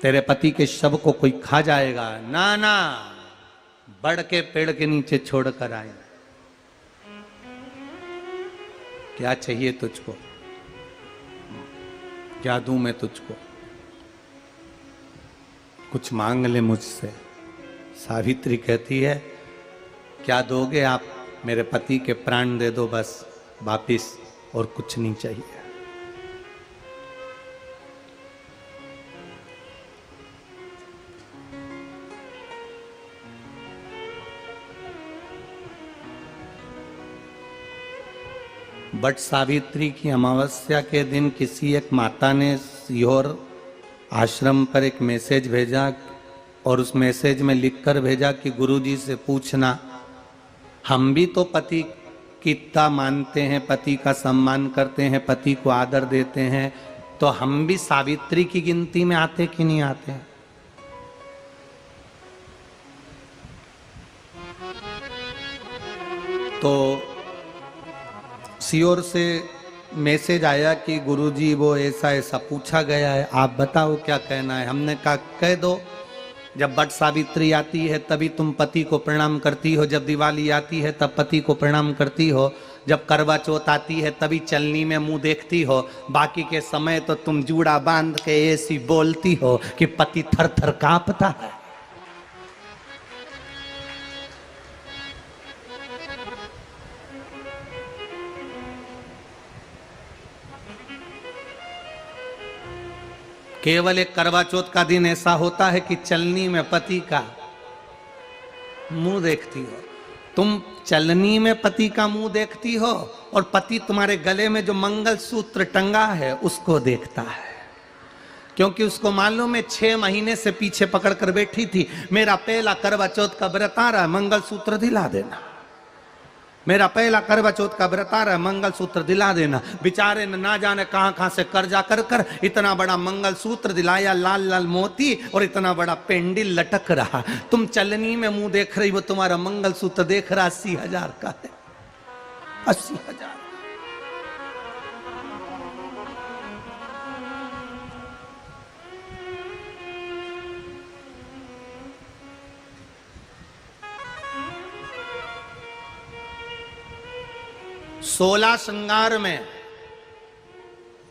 तेरे पति के शव को कोई खा जाएगा। ना ना, बढ़ के पेड़ के नीचे छोड़कर आए। क्या चाहिए तुझको? क्या दूं मैं तुझको? कुछ मांग ले मुझसे। सावित्री कहती है, क्या दोगे आप? मेरे पति के प्राण दे दो बस वापिस, और कुछ नहीं चाहिए। बट सावित्री की अमावस्या के दिन किसी एक माता ने सीहोर आश्रम पर एक मैसेज भेजा, और उस मैसेज में लिखकर भेजा कि गुरुजी से पूछना, हम भी तो पति की इतना मानते हैं, पति का सम्मान करते हैं, पति को आदर देते हैं, तो हम भी सावित्री की गिनती में आते कि नहीं आते? तो सीओर से मैसेज आया कि गुरुजी वो ऐसा ऐसा पूछा गया है, आप बताओ क्या कहना है। हमने कहा कह दो, जब बट सावित्री आती है तभी तुम पति को प्रणाम करती हो, जब दिवाली आती है तब पति को प्रणाम करती हो, जब करवा चौथ आती है तभी चलनी में मुंह देखती हो, बाकी के समय तो तुम जूड़ा बांध के ऐसी बोलती हो कि पति थर थर कांपता है। केवल एक करवा चौथ का दिन ऐसा होता है कि चलनी में पति का मुंह देखती हो। तुम चलनी में पति का मुंह देखती हो, और पति तुम्हारे गले में जो मंगल सूत्र टंगा है उसको देखता है, क्योंकि उसको मालूम है 6 महीने से पीछे पकड़ कर बैठी थी, मेरा पहला करवा चौथ का व्रत आ रहा है, मंगल सूत्र दिला देना। मेरा पहला करवा चौथ का व्रत आ रहा है, मंगल सूत्र दिला देना। बेचारे ने ना जाने कहां कहां से कर्जा कर कर इतना बड़ा मंगल सूत्र दिलाया, लाल लाल मोती और इतना बड़ा पेंडिल लटक रहा। तुम चलनी में मुंह देख रही हो, तुम्हारा मंगल सूत्र देख रहा 80,000 का है, 80,000। सोलह श्रृंगार में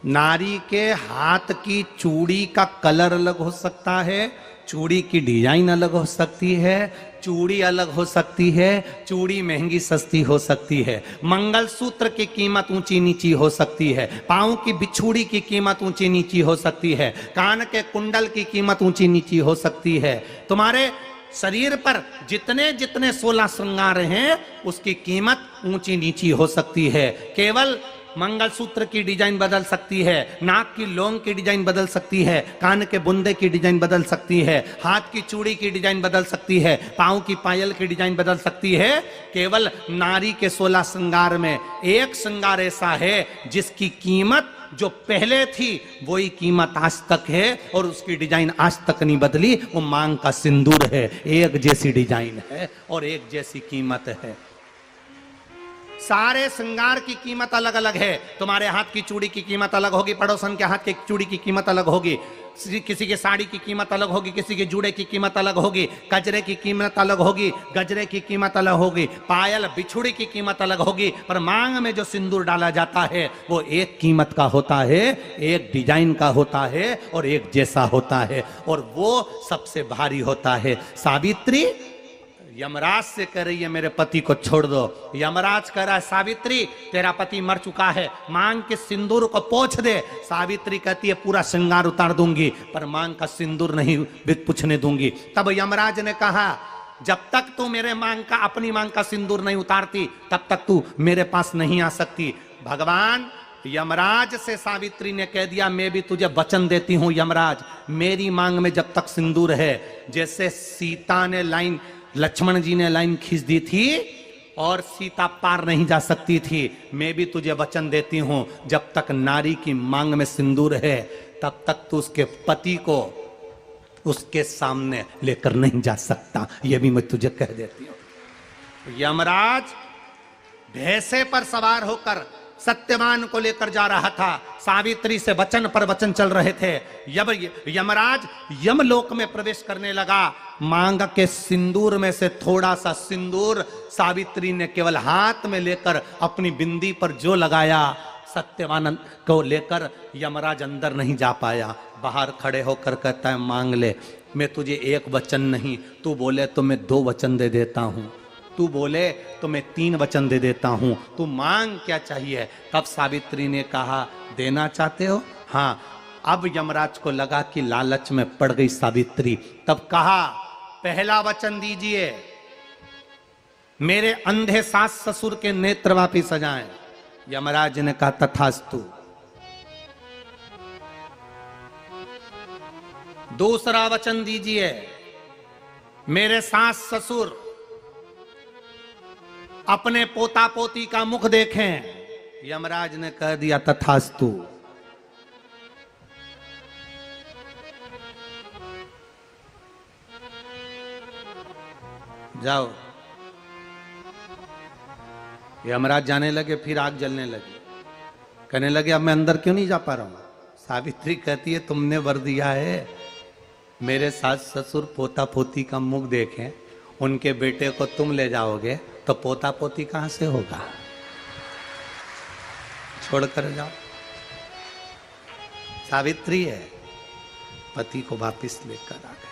नारी के हाथ की चूड़ी का कलर अलग हो सकता है, चूड़ी की डिजाइन अलग हो सकती है, चूड़ी अलग हो सकती है, चूड़ी महंगी सस्ती हो सकती है, मंगलसूत्र की कीमत ऊंची नीची हो सकती है, पांव की बिछुड़ी की कीमत ऊंची नीची हो सकती है, कान के कुंडल की कीमत ऊंची नीची हो सकती है। तुम्हारे शरीर पर जितने जितने 16 श्रृंगार हैं उसकी कीमत ऊंची नीची हो सकती है। केवल मंगलसूत्र की डिजाइन बदल सकती है, नाक की लौंग की डिजाइन बदल सकती है, कान के बुंदे की डिजाइन बदल सकती है, हाथ की चूड़ी की डिजाइन बदल सकती है, पांव की पायल की डिजाइन बदल सकती है। केवल नारी के 16 श्रृंगार में एक श्रृंगार ऐसा है जिसकी कीमत जो पहले थी वही कीमत आज तक है, और उसकी डिजाइन आज तक नहीं बदली। वो मांग का सिंदूर है, एक जैसी डिजाइन है और एक जैसी कीमत है। सारे श्रृंगार की कीमत अलग अलग है। तुम्हारे हाथ की चूड़ी की कीमत अलग होगी, पड़ोसन के हाथ की चूड़ी की कीमत अलग होगी, किसी के साड़ी की कीमत अलग होगी, किसी के जूड़े की कीमत अलग होगी, गजरे की कीमत अलग होगी, गजरे की कीमत अलग होगी, पायल बिछुड़ी की कीमत अलग होगी, पर मांग में जो सिंदूर डाला जाता है वो एक कीमत का होता है, एक डिजाइन का होता है और एक जैसा होता है, और वो सबसे भारी होता है। सावित्री यमराज से कह रही है मेरे पति को छोड़ दो। यमराज कह रहा है सावित्री तेरा पति मर चुका है, मांग के सिंदूर को पोंछ दे। सावित्री कहती है पूरा श्रृंगार उतार दूंगी पर मांग का सिंदूर नहीं पूछने दूंगी। तब यमराज ने कहा जब तक तू मेरे मांग का अपनी मांग का सिंदूर नहीं उतारती तब तक तू मेरे पास नहीं आ सकती। भगवान यमराज से सावित्री ने कह दिया मैं भी तुझे वचन देती हूं यमराज, मेरी मांग में जब तक सिंदूर है, जैसे सीता ने लाइन लक्ष्मण जी ने लाइन खींच दी थी और सीता पार नहीं जा सकती थी, मैं भी तुझे वचन देती हूं जब तक नारी की मांग में सिंदूर है तब तक तू उसके पति को उसके सामने लेकर नहीं जा सकता, यह भी मैं तुझे कह देती हूं। यमराज भैंसे पर सवार होकर सत्यवान को लेकर जा रहा था। सावित्री से वचन पर वचन चल रहे थे। जब यमराज यमलोक में प्रवेश करने लगा, मांग के सिंदूर में से थोड़ा सा सिंदूर सावित्री ने केवल हाथ में लेकर अपनी बिंदी पर जो लगाया, सत्यवान को लेकर यमराज अंदर नहीं जा पाया। बाहर खड़े होकर कहता है, मांग ले, मैं तुझे एक वचन नहीं, तू बोले तो मैं 2 वचन दे देता हूं, तू बोले तो मैं 3 वचन दे देता हूं, तू मांग क्या चाहिए। तब सावित्री ने कहा, देना चाहते हो? हाँ। अब यमराज को लगा कि लालच में पड़ गई सावित्री। तब कहा, पहला वचन दीजिए, मेरे अंधे सास ससुर के नेत्र वापिस आ जाएं। यमराज ने कहा, तथास्तु। दूसरा वचन दीजिए, मेरे सास ससुर अपने पोता पोती का मुख देखें। यमराज ने कह दिया, तथास्तु। जाओ। यमराज जाने लगे, फिर आग जलने लगी। कहने लगे, अब मैं अंदर क्यों नहीं जा पा रहा हूं। सावित्री कहती है, तुमने वर दिया है, मेरे सास ससुर पोता पोती का मुख देखें, उनके बेटे को तुम ले जाओगे तो पोता पोती कहां से होगा, छोड़कर जाओ। सावित्री है, पति को वापिस लेकर आ गई।